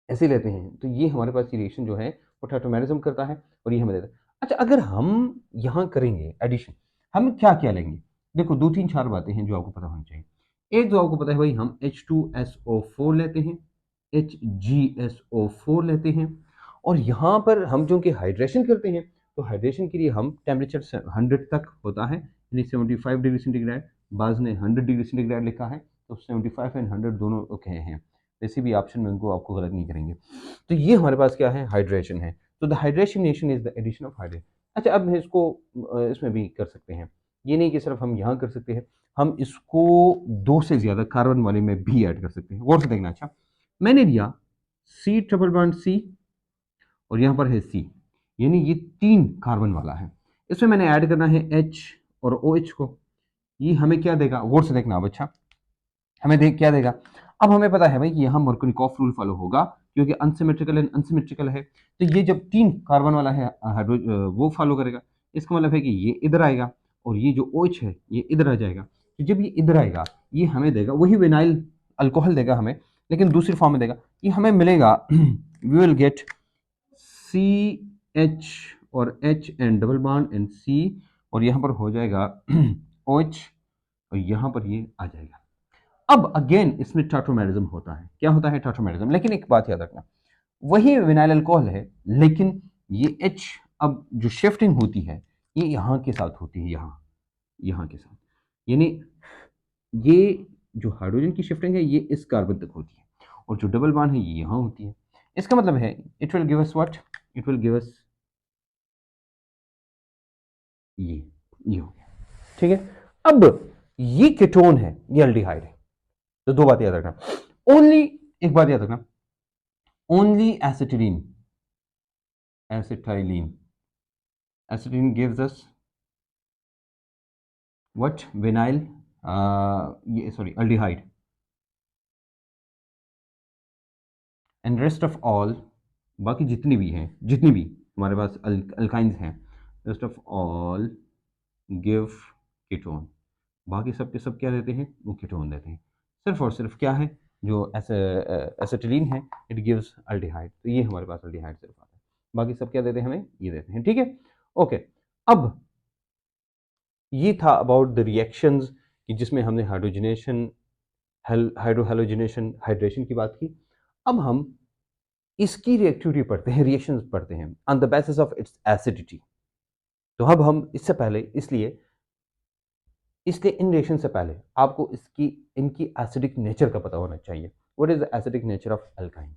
ऐसे लेते हैं तो ये हमारे पास ये रिएक्शन जो है वो टाटोमेरिज्म करता है और ये हमें देता है। अच्छा, अगर हम यहाँ करेंगे एडिशन, हम क्या क्या लेंगे? देखो, दो तीन चार बातें हैं जो आपको पता होनी चाहिए। एक जो आपको पता है भाई, हम H2SO4 लेते हैं, HgSO4 लेते हैं, और यहाँ पर हम जो कि हाइड्रेशन करते हैं, तो हाइड्रेशन के लिए हम टेम्परेचर 100 तक होता है, यानी 75 डिग्री सेंटीग्रेड। बाज ने 100 डिग्री सेंटीग्रेड लिखा है, तो 75 एंड 100 दोनों ओके हैं, वैसे भी ऑप्शन में उनको आपको गलत नहीं करेंगे। तो ये हमारे पास क्या है, हाइड्रेशन है। तो the hydration reaction is the addition of hydration. अच्छा, अब हम इसको इसमें भी कर सकते हैं, ये नहीं कि सिर्फ हम यहाँ कर सकते हैं, हम इसको दो से ज्यादा कार्बन वाले में भी ऐड कर सकते हैं। गौर से देखना। अच्छा, मैंने लिया सी ट्रिपल बॉन्ड सी और यहाँ पर है सी, यानी ये 3 कार्बन वाला है, इसमें मैंने ऐड करना है H और OH को। ये हमें क्या देगा, गौर से देखना। अब अच्छा, हमें देख क्या देगा, अब हमें पता है भाई कि यहाँ मर्कोनिकॉफ रूल फॉलो होगा, क्योंकि अनसिमेट्रिकल एंड अनसिमेट्रिकल है, तो ये जब 3 कार्बन वाला है वो फॉलो करेगा। इसका मतलब है कि ये इधर आएगा और ये जो OH है ये इधर आ जाएगा। तो जब ये इधर आएगा, ये हमें देगा वही विनाइल अल्कोहल देगा हमें, लेकिन दूसरी फॉर्म में देगा। ये हमें मिलेगा वी विल गेट CH और H and double bond and C, और यहाँ पर हो जाएगा OH, और यहाँ पर ये आ जाएगा। अब अगेन इसमें टाटोमेरिज्म होता है। क्या होता है? टाटोमेरिज्म। लेकिन एक बात याद रखना, वही विनाइल अल्कोहल है, लेकिन ये H अब जो शिफ्टिंग होती है ये यहाँ के साथ होती है, यहाँ के साथ, यानी ये जो हाइड्रोजन की शिफ्टिंग है ये इस कार्बन तक होती है, और जो डबल बॉन्ड है ये यहाँ होती है। इसका मतलब है it will give us what, it will give us ये हो गया। ठीक है, अब ये कीटोन है, ये एल्डिहाइड है। तो दो बातें याद रखना, ओनली एक बात याद रखना, only acetylene acetylene gives us what, vinyl ये sorry aldehyde, and rest of all, बाकी जितनी भी हमारे पास अल्काइंस हैं, rest of all give ketone. बाकी सब के सब क्या देते हैं, वो कीटोन देते हैं। सिर्फ और सिर्फ क्या है, जो एसिटिलीन है इट गिव्स अल्डिहाइड, तो ये हमारे पास अल्डिहाइड सिर्फ आता है, बाकी सब क्या देते हैं हमें, ये देते हैं। ठीक है, ओके। अब ये था अबाउट द रिएक्शंस कि जिसमें हमने हाइड्रोजनेशन, हाइड्रोहेलोजनेशन, हाइड्रेशन की बात की। अब हम इसकी रिएक्टिविटी पढ़ते हैं, रिएक्शंस पढ़ते हैं on the basis of its acidity. तो अब हम इससे पहले इसलिए इन रिएक्शन से पहले आपको इनकी एसिडिक नेचर का पता होना चाहिए। What is the acidic nature of alkynes?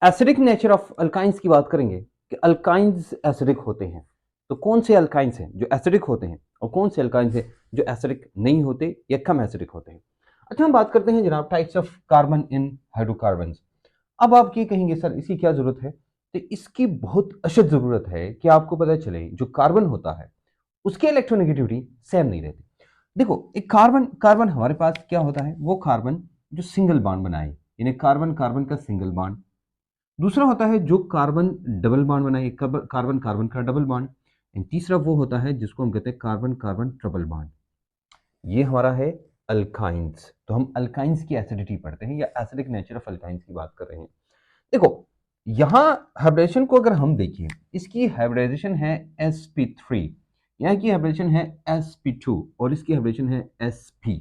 Acidic nature of alkynes की बात करेंगे कि अल्काइंस एसिडिक होते हैं, तो कौन से अल्काइंस हैं जो एसिडिक होते हैं और कौन से अल्काइंस हैं जो एसिडिक नहीं होते या कम एसिडिक होते हैं। अच्छा, हम बात करते हैं जनाब types of carbon in hydrocarbons. अब आप ये कहेंगे सर इसकी क्या जरूरत है, तो इसकी बहुत अशद जरूरत है कि आपको पता चले जो कार्बन होता है उसकी इलेक्ट्रोनेगेटिविटी सेम नहीं रहती। देखो, एक कार्बन कार्बन हमारे पास क्या होता है, वो कार्बन जो सिंगल बॉन्ड बनाए, यानी कार्बन कार्बन का सिंगल बॉन्ड। दूसरा होता है जो कार्बन डबल बॉन्ड बनाए, कार्बन कार्बन का डबल बॉन्ड। एंड तीसरा वो होता है जिसको हम कहते हैं कार्बन कार्बन ट्रिपल बॉन्ड। ये हमारा है अल्काइंस। तो हम अल्काइंस की एसिडिटी पढ़ते हैं या एसिडिक नेचर ऑफ अल्काइंस की बात कर रहे हैं। देखो, यहां हाइब्रिडेशन को अगर हम देखें, इसकी हाइब्रिडाइजेशन है sp3, यहाँ की हाइब्रिडेशन है sp2 और इसकी हाइब्रिडेशन है sp।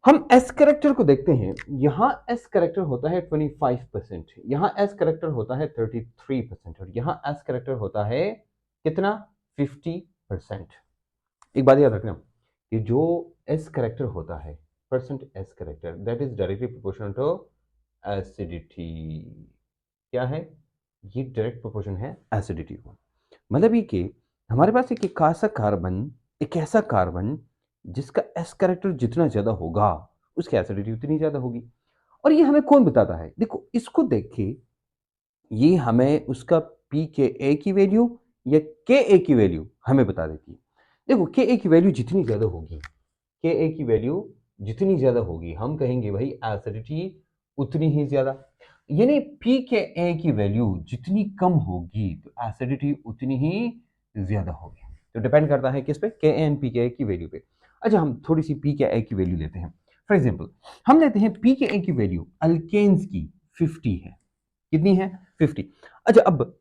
हम s करेक्टर को देखते हैं, यहाँ s करेक्टर होता है 25%, यहाँ s करेक्टर होता है 33%, और यहाँ s करेक्टर होता है कितना, 50%। एक बात याद रखना कि जो s करेक्टर होता है, percent s character, that is directly proportional to acidity. क्या है? ये डायरेक्ट प्रोपोर्शन है एसिडिटी को। मतलब ये कि हमारे पास एक ऐसा कार्बन जिसका एस कैरेक्टर जितना ज्यादा होगा उसकी एसिडिटी उतनी ज्यादा होगी। और ये हमें कौन बताता है? देखो इसको देख के ये हमें उसका पी के ए की वैल्यू या के ए की वैल्यू हमें बता देती है। देखो के ए की वैल्यू जितनी ज्यादा होगी, के ए की वैल्यू जितनी ज्यादा होगी, हम कहेंगे भाई एसिडिटी उतनी ही ज्यादा। यानी पी के ए की वैल्यू जितनी कम होगी तो एसिडिटी उतनी ही ज्यादा होगी। तो डिपेंड करता है किस पे? के एन पी के ए की वैल्यू पे। अच्छा, हम थोड़ी सी पी के ए की वैल्यू लेते हैं। फॉर एग्जाम्पल हम लेते हैं पी के ए की वैल्यू अल्केन्स की 50 है। कितनी है? 50। अच्छा, अब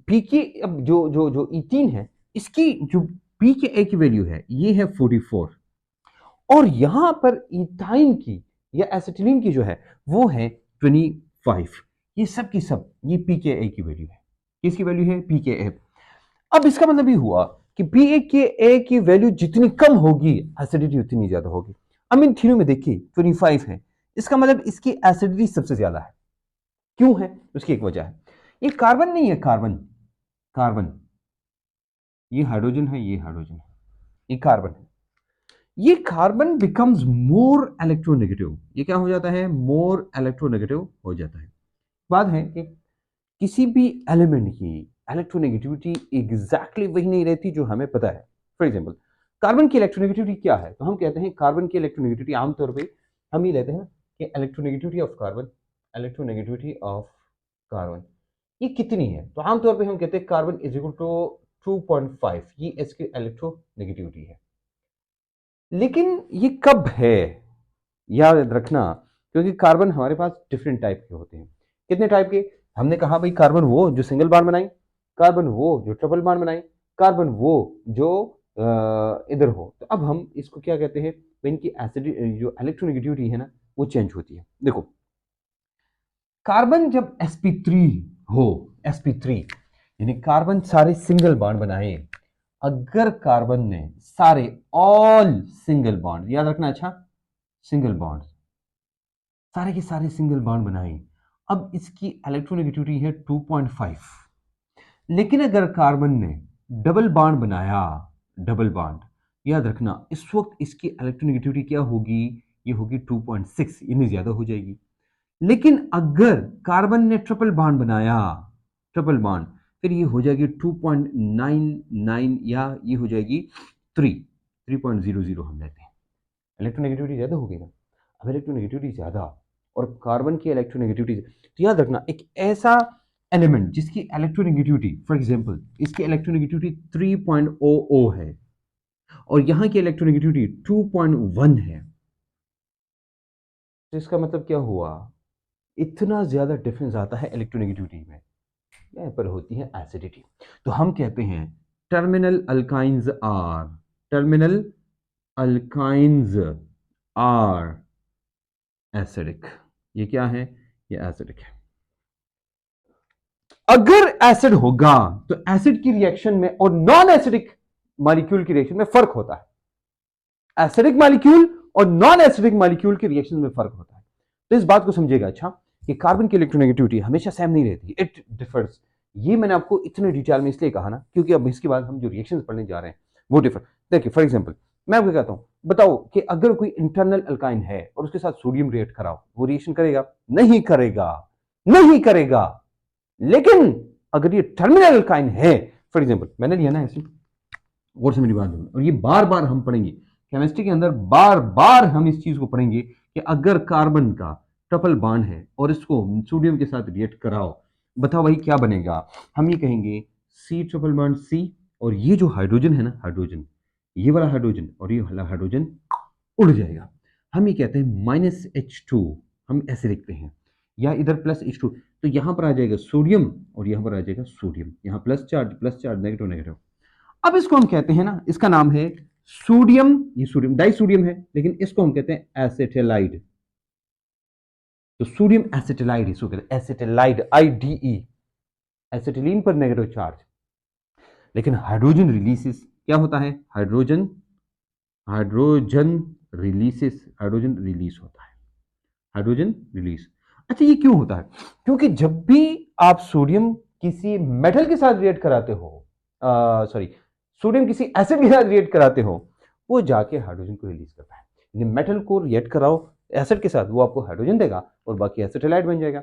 पी की अब जो जो जो इथीन है इसकी जो पी के ए की वैल्यू है ये है 44, और यहां पर इथाइन की या एसिटिलीन की जो है वो है 25। ये सब की सब ये पी के ए की वैल्यू है। किसकी वैल्यू है? पी के ए। अब इसका मतलब ये हुआ कि पी के ए की वैल्यू जितनी कम होगी एसिडिटी उतनी ज्यादा होगी। अब इन तीनों में देखिए 25 है, इसका मतलब इसकी एसिडिटी सबसे ज्यादा है। क्यों है? उसकी एक वजह है, ये कार्बन नहीं है, कार्बन कार्बन ये हाइड्रोजन है, ये हाइड्रोजन है, ये कार्बन है। ये कार्बन बिकम्स मोर इलेक्ट्रोनेगेटिव। ये क्या हो जाता है? मोर इलेक्ट्रोनेगेटिव हो जाता है। बात है कि किसी भी एलिमेंट की इलेक्ट्रोनेगेटिविटी एग्जैक्टली वही नहीं रहती जो हमें पता है। फॉर एग्जांपल कार्बन की इलेक्ट्रोनेगेटिविटी क्या है? तो हम कहते हैं कार्बन की इलेक्ट्रोनेगेटिविटी आमतौर पे हम ये लेते हैं कि electronegativity of carbon, electronegativity of carbon ये कितनी है? तो आमतौर पे हम कहते हैं कार्बन इज इक्वल टू 2.5, ये इसकी इलेक्ट्रोनेगेटिविटी है। लेकिन ये कब है याद रखना, क्योंकि कार्बन हमारे पास डिफरेंट टाइप के होते हैं। कितने टाइप के? हमने कहा भाई कार्बन वो जो सिंगल बॉन्ड बनाए, कार्बन वो जो ट्रिपल बॉन्ड बनाए, कार्बन वो जो इधर हो। तो अब हम इसको क्या कहते हैं? तो इनकी एसिड जो इलेक्ट्रोनेगेटिविटी है ना वो चेंज होती है। देखो कार्बन जब sp3 हो, sp3 यानी कार्बन सारे सिंगल बॉन्ड बनाए, अगर कार्बन ने सारे ऑल सिंगल बॉन्ड, याद रखना अच्छा, सिंगल बॉन्ड सारे के सारे सिंगल बॉन्ड बनाए, अब इसकी इलेक्ट्रोनेगेटिविटी है 2.5। लेकिन अगर कार्बन ने डबल बॉन्ड बनाया, डबल बॉन्ड, याद रखना इस वक्त इसकी इलेक्ट्रोनेगेटिविटी क्या होगी? ये होगी 2.6, यानी ज्यादा हो जाएगी। लेकिन अगर कार्बन ने ट्रिपल बॉन्ड बनाया, ट्रिपल बॉन्ड, फिर ये हो जाएगी 2.99 या ये हो जाएगी 3.00 हम लेते हैं। इलेक्ट्रोनेगेटिविटी ज्यादा हो गई ना। अब इलेक्ट्रोनेगेटिविटी ज्यादा और कार्बन की इलेक्ट्रोनेगेटिविटी, तो याद रखना एक ऐसा एलिमेंट जिसकी इलेक्ट्रोनेगेटिविटी, फॉर एग्जांपल इसकी इलेक्ट्रोनेगेटिविटी 3.00 है और यहां की इलेक्ट्रोनेगेटिविटी 2.1 है, तो इसका मतलब क्या हुआ? इतना ज्यादा डिफरेंस आता है इलेक्ट्रोनेगेटिविटी में, यहाँ पर होती है एसिडिटी। तो हम कहते हैं टर्मिनल अल्काइंस आर एसिडिक। ये क्या है? ये एसिडिक है। अगर एसिड होगा तो एसिड की रिएक्शन में और नॉन एसिडिक मॉलिक्यूल की रिएक्शन में फर्क होता है। एसिडिक मॉलिक्यूल और नॉन एसिडिक मॉलिक्यूल के रिएक्शन में फर्क होता है। तो इस बात को समझिएगा अच्छा कि कार्बन की इलेक्ट्रोनेगेटिविटी हमेशा सेम नहीं रहती, इट डिफर्स। ये मैंने आपको इतने डिटेल में इसलिए कहा ना क्योंकि अब इसके बाद हम जो रिएक्शंस पढ़ने जा रहे हैं वो डिफर। देखिए फॉर एग्जांपल मैं आपको कहता हूं, बताओ कि अगर कोई इंटरनल अल्काइन है और उसके साथ सोडियम रिएक्ट कराओ, वो रिएक्शन करेगा? नहीं करेगा, नहीं करेगा। लेकिन अगर ये टर्मिनल अल्काइन है, फॉर एग्जांपल मैंने लिया ना ऐसे, और से मेरी बात और ये बार बार हम पढ़ेंगे केमिस्ट्री के अंदर, बार बार हम इस चीज को पढ़ेंगे कि अगर कार्बन का ट्रिपल बॉन्ड है और इसको सोडियम के साथ रिएक्ट कराओ, बताओ भाई क्या बनेगा? हम ये कहेंगे सी ट्रिपल बॉन्ड सी, और ये जो हाइड्रोजन है ना, हाइड्रोजन, ये वाला हाइड्रोजन और ये वाला हाइड्रोजन उड़ जाएगा। हम ये कहते हैं -H2, हम ऐसे लिखते हैं, या इधर +H2, तो यहां पर आ जाएगा सोडियम और यहां पर आ जाएगा सोडियम, यहां प्लस चार्ज, नेगेटिव नेगेटिव। अब इसको हम कहते हैं ना, इसका नाम है सोडियम, ये सोडियम डाई सोडियम है, लेकिन इसको हम कहते हैं एसिटिलाइड। तो सोडियम एसिटिलाइड, इसको कहते हैं एसिटिलाइड, IDE, एसिटिलीन पर नेगेटिव चार्ज। लेकिन हाइड्रोजन रिलीजेस क्या होता है? हाइड्रोजन हाइड्रोजन रिलीज होता है, हाइड्रोजन रिलीज। अच्छा ये क्यों होता है? क्योंकि जब भी आप सोडियम किसी मेटल के साथ रिएक्ट कराते हो, सॉरी, सोडियम किसी एसिड के साथ रिएक्ट कराते हो, वो जाके हाइड्रोजन को रिलीज करता है। यानी मेटल को रिएक्ट कराओ एसिड के साथ, वो आपको हाइड्रोजन देगा और बाकी एसिटाइलाइट बन जाएगा।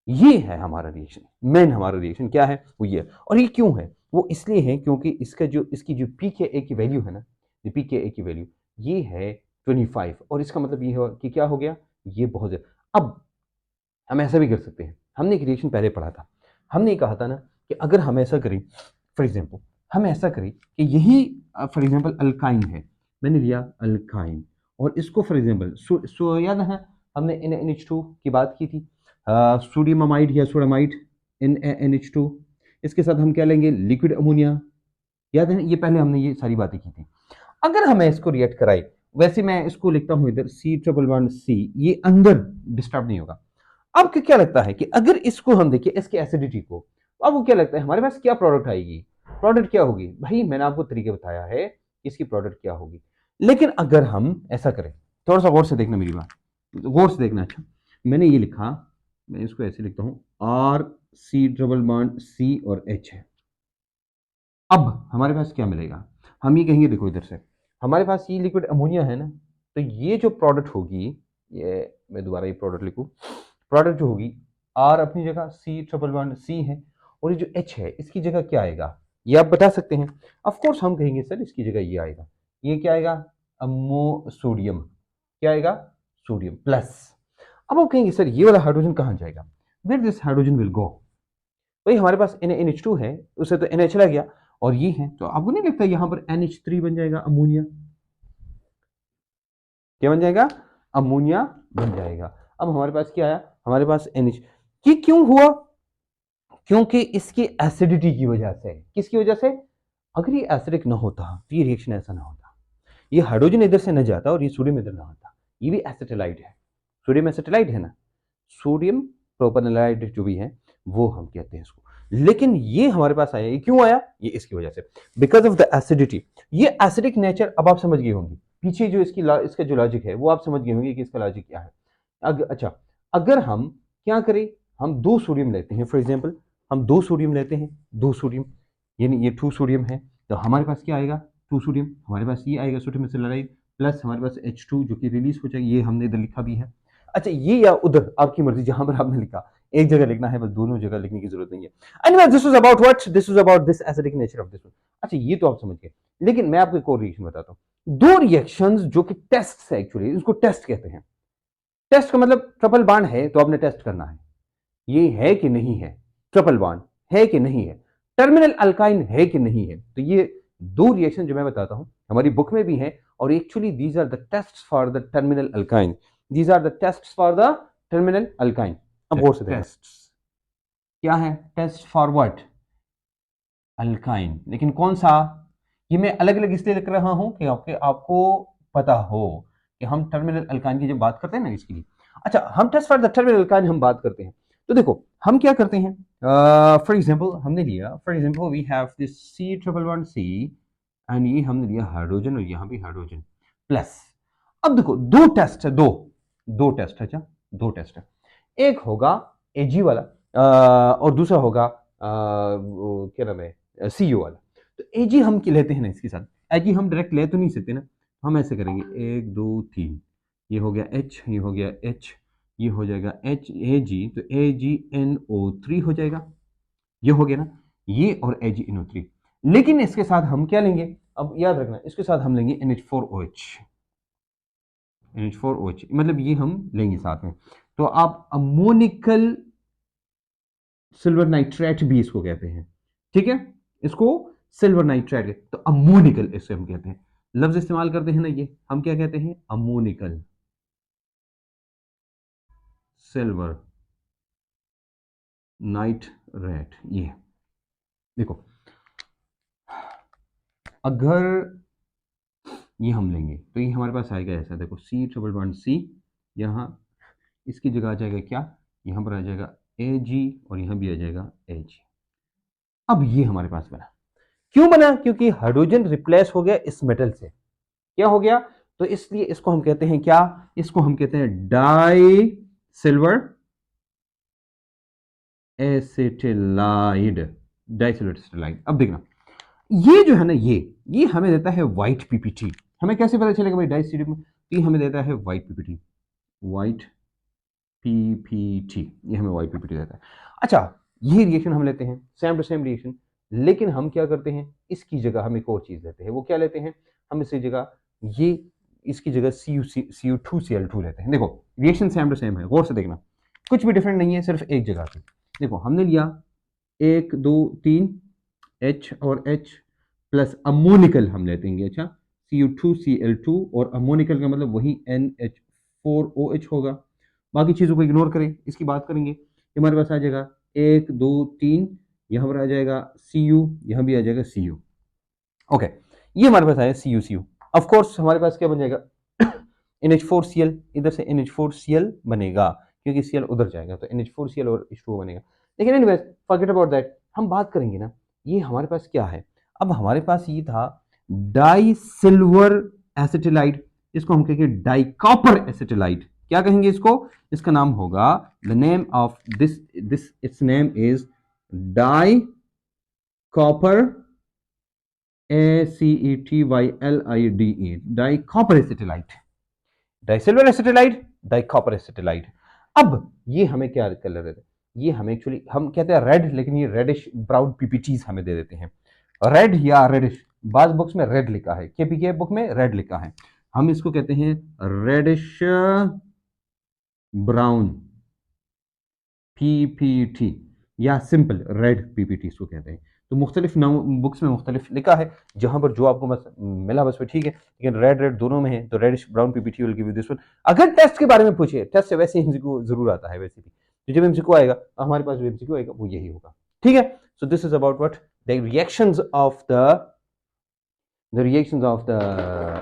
ये है हमारा रिएक्शन, मेन हमारा रिएक्शन क्या है वो ये। और ये क्यों है, वो इसलिए है क्योंकि इसकी जो pKa की वैल्यू है ना, ये pKa की वैल्यू ये है 25, और इसका मतलब ये है कि क्या हो गया, ये बहुत ज्यादा। अब हम ऐसा भी कर सकते हैं, हमने एक रिएक्शन पहले पढ़ा था, हमने कहा था ना कि अगर हम ऐसा करें, फॉर एग्जाम्पल हम ऐसा करें कि यही फॉर एग्जाम्पल अल्काइन है, मैंने लिया अल्काइन और इसको फॉर एग्जाम्पल याद है हमने NH2 की बात की थी, सोडियम अमाइड या सोडामाइड NH2, इसके साथ हम क्या लेंगे, लिक्विड अमोनिया, याद है, ये पहले हमने ये सारी बातें की थी। अगर हमें इसको रिएक्ट कराए, वैसे मैं इसको लिखता हूं इधर C+1C, ये अंदर डिस्टर्ब नहीं होगा। आपको क्या लगता है कि अगर इसको हम देखें इसकी एसिडिटी को, आपको क्या लगता है हमारे पास क्या प्रोडक्ट आएगी, प्रोडक्ट क्या होगी? भाई मैंने आपको तरीके बताया है इसकी प्रोडक्ट क्या होगी। लेकिन अगर हम ऐसा करें, थोड़ा सा गौर से देखना मेरी बात, गौर से देखना। अच्छा, मैंने ये लिखा, मैं इसको ऐसे लिखता हूं RC+C और H है। अब हमारे पास क्या मिलेगा, हम ये कहेंगे, देखो इधर से हमारे पास ये लिक्विड अमोनिया है ना, तो ये जो प्रोडक्ट होगी, ये मैं दोबारा ये प्रोडक्ट लिखूं, प्रोडक्ट जो होगी R अपनी जगह C+1C है, और ये जो H है इसकी जगह क्या आएगा, ये आप बता सकते हैं। ऑफ कोर्स हम कहेंगे सर इसकी जगह ये आएगा, ये क्या आएगा, अमो सोडियम, क्या आएगा, सोडियम प्लस। अब आप कहेंगे सर ये वाला हाइड्रोजन कहाँ जाएगा, where this hydrogen will go. भाई हमारे पास NH2 है, उससे तो NH चला गया, और ये है, तो आपको नहीं लगता यहां पर NH3 बन जाएगा, अमोनिया, क्या बन जाएगा, अमोनिया बन जाएगा। अब हमारे पास क्या आया, हमारे पास NH, ये क्यों हुआ, क्योंकि इसकी एसिडिटी की वजह से। किसकी वजह से, अगर ये एसिडिक ना होता तो ये रिएक्शन ऐसा ना होता, ये हाइड्रोजन इधर से न जाता और ये सोडियम इधर ना होता। ये भी एसिटाइलाइट है, सोडियम एसिटाइलाइट है ना, सोडियम प्रोपेनोलाइट जो भी है वो हम कहते हैं इसको। लेकिन ये हमारे पास आया, ये क्यों आया, ये इसकी वजह से, बिकॉज ऑफ द एसिडिटी। ये एसिडिक नेचर अब आप समझ गए होंगे, पीछे जो इसका जो लॉजिक है वो आप समझ गए होंगे कि इसका लॉजिक क्या है। अच्छा, अगर हम क्या करें, हम दो सोडियम लेते हैं, फॉर एग्जाम्पल हम दो सोडियम लेते हैं, दो सोडियम, यानी ये 2 सोडियम है, तो हमारे पास क्या आएगा, 2 सोडियम, हमारे पास ये आएगा सोडियम एसिटाइलाइट, प्लस हमारे पास H2 जो कि रिलीज हो जाएगा, ये हमने इधर लिखा भी है। अच्छा, ये या उधर आपकी मर्जी, जहां पर आपने लिखा, एक जगह लिखना है, बस दोनों जगह लिखने की जरूरत नहीं है। Anyway this was about what, this was about this acidic nature of this one. अच्छा, ये तो आप समझ गए, लेकिन मैं आपको एक और रिएक्शन बताता हूं, दो रिएक्शंस जो कि टेस्ट है, एक्चुअली इसको टेस्ट कहते हैं। टेस्ट का मतलब ट्रिपल बॉन्ड है तो आपने टेस्ट करना है, ये है कि नहीं है, ट्रिपल बॉन्ड है कि नहीं है, टर्मिनल अल्काइन है कि नहीं है। तो ये दो रिएक्शन जो मैं बताता हूं हमारी बुक में भी है, और actually these are the tests for the terminal alkyne, these are the tests for the terminal alkyne. अब गौर से देखना, टेस्ट्स क्या है, टेस्ट फॉर व्हाट, अल्काइन, लेकिन कौन सा, ये मैं अलग अलग इसलिए लिख रहा हूं कि आपको पता हो कि हम टर्मिनल अल्काइन की जब बात करते हैं ना इसके लिए। अच्छा, हम test for the terminal alkyne हम बात करते हैं, तो देखो हम क्या करते हैं, फॉर एग्जांपल हमने लिया, for example we have this C+1C, and ये हमने लिया हाइड्रोजन और यहां भी हाइड्रोजन प्लस। अब देखो दो टेस्ट है, दो टेस्ट है, अच्छा दो टेस्ट है, एक होगा Ag वाला, और दूसरा होगा क्या नाम है, CO वाला। तो Ag हम लेते हैं ना इसके साथ, Ag हम डायरेक्ट ले तो नहीं सकते ना, हम ऐसे करेंगे 1 2 3, ये हो गया H, ये हो गया H, ये हो जाएगा H Ag, तो AgNO3 हो जाएगा, ये हो गया ना, ये और AgNO3। लेकिन इसके साथ हम क्या लेंगे, अब याद रखना, इसके साथ हम लेंगे NH4OH, NH4OH मतलब ये हम लेंगे साथ में, तो आप अमोनिकल सिल्वर नाइट्रेट भी इसको कहते हैं, ठीक है, इसको सिल्वर नाइट्रेट, तो अमोनिकल इसे हम कहते हैं, लफ्ज इस्तेमाल करते हैं ना, ये हम क्या कहते हैं, अमोनिकल सिल्वर नाइट्रेट। ये देखो, अगर ये हम लेंगे तो ये हमारे पास आएगा ऐसा, देखो C+1C, यहाँ इसकी जगह आ जाएगा क्या, यहाँ पर आ जाएगा Ag, और यहाँ भी आ जाएगा Ag। अब ये हमारे पास बना, क्यों बना, क्योंकि हाइड्रोजन रिप्लेस हो गया इस मेटल से, क्या हो गया, तो इसलिए इसको हम कहते हैं क्या, इसको हम कहते हैं di silver acetylide, disulphide acetylide. अब देखना, ये जो है ना, ये हमें देता है व्हाइट पीपीटी। हमें कैसे पता चलेगा भाई डाइसल्फाइड में? ये हमें देता है व्हाइट पीपीटी, व्हाइट पीपीटी, ये हमें व्हाइट पीपीटी देता है। अच्छा, ये रिएक्शन हम लेते हैं, सेम टू सेम रिएक्शन, लेकिन हम क्या करते हैं, इसकी जगह हम एक और चीज लेते हैं। वो क्या लेते हैं? हम इसकी जगह ये, इसकी जगह Cu2Cl2 लेते हैं। देखो रिएक्शन सेम टू सेम है, गौर से देखना, कुछ भी डिफरेंट नहीं है, सिर्फ एक जगह पे। देखो हमने लिया 1 2 3 H और H प्लस अमोनिकल हम लेते हैं। अच्छा, Cu2Cl2 और अमोनिकल का मतलब वही NH4OH होगा। बाकी चीज़ों को इग्नोर करें, इसकी बात करेंगे। ये हमारे पास आ जाएगा 1 2 3, यहाँ पर आ जाएगा Cu, यहाँ भी आ जाएगा Cu। ओके, ये हमारे पास आया Cu। ऑफ कोर्स हमारे पास क्या बन जाएगा? NH4Cl, इधर से NH4Cl बनेगा, क्योंकि Cl उधर जाएगा तो NH4Cl और H2O बनेगा। लेकिन एनीवेज फॉरगेट अबाउट दैट, हम बात करेंगे ना, ये हमारे पास क्या है? अब हमारे पास ये था डाई सिल्वर एसिटिलाइड, इसको हम कहेंगे डाई कॉपर एसिटिलाइड। क्या कहेंगे इसको? इसका नाम होगा, the name of this its name is di copper, ACETYLIDE, di copper acetylide, disilver acetylide, dicopper acetylide. अब ये हमें क्या कलर देते हैं? ये हमें एक्चुअली, हम कहते हैं रेड, लेकिन ये रेडिश ब्राउन पीपीटीज हमें दे देते हैं। रेड या रेडिश, बाज बुक्स में रेड लिखा है, केपीके बुक में रेड लिखा है, हम इसको कहते हैं रेडिश ब्राउन पीपीटी या सिंपल रेड पीपीटी इसको कहते हैं। तो मुख्तलिफ बुक्स में मुख्तलिफ लिखा है, जहां पर जो आपको बस मिला बस पे ठीक है, लेकिन रेड रेड दोनों में है, तो reddish brown PPT will give you this one. अगर टेस्ट के बारे में पूछे, टेस्ट से वैसे एमसीक्यू जरूर आता है, वैसे भी तो जब एमसीक्यू आएगा हमारे पास जो एमसीक्यू आएगा वो यही होगा, ठीक है। So this is about what the reactions of the reactions of the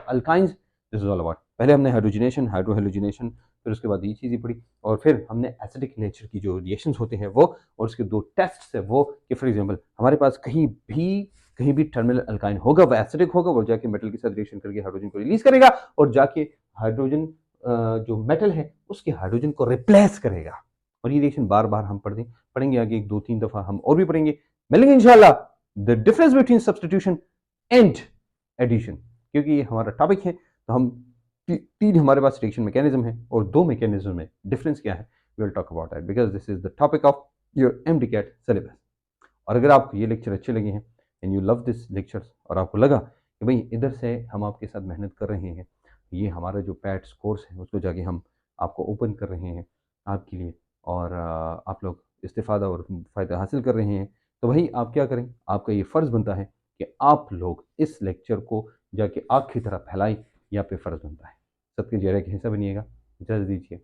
alkynes, this is all about। पहले हमने हाइड्रोजनेशन, हाइड्रोहेलोजनेशन, फिर उसके बाद ये चीज़ें पढ़ी, और फिर हमने एसिडिक नेचर की जो रिएक्शंस होते हैं वो, और उसके दो टेस्ट है वो, कि फॉर एग्जांपल हमारे पास कहीं भी टर्मिनल अल्काइन होगा, वो एसिडिक होगा, वो जाके मेटल के साथ रिएक्शन करके हाइड्रोजन को रिलीज करेगा, और जाके हाइड्रोजन जो मेटल है उसके हाइड्रोजन को रिप्लेस करेगा। और ये रिएक्शन बार बार हम पढ़ेंगे आगे, 1 2 3 दफा हम और भी पढ़ेंगे, मिलेंगे इंशाल्लाह। The difference between substitution and addition, क्योंकि ये हमारा टॉपिक है, तो हम तीन हमारे पास रिएक्शन मैकेनिज्म है, और 2 मैकेनिज्म में डिफरेंस क्या है, we will talk about that, because this is the topic of your MDCAT syllabus. और अगर आपको ये लेक्चर अच्छे लगे हैं and you love this lectures, और आपको लगा कि भाई इधर से हम आपके साथ मेहनत कर रहे हैं, ये हमारा जो पैट्स कोर्स है उसको जाके हम आपको ओपन कर रहे हैं आपके लिए, और आप लोग इस्तेफादा और फ़ायदा हासिल कर रहे हैं, तो भाई आप क्या करें, आपका ये फ़र्ज़ बनता है कि आप लोग इस लेक्चर को जाके आग की तरह फैलाएं, या पे फ़र्ज़ बनता है। सबके चेहरे के हिस्सा बनिएगा। इजाज़त दीजिए।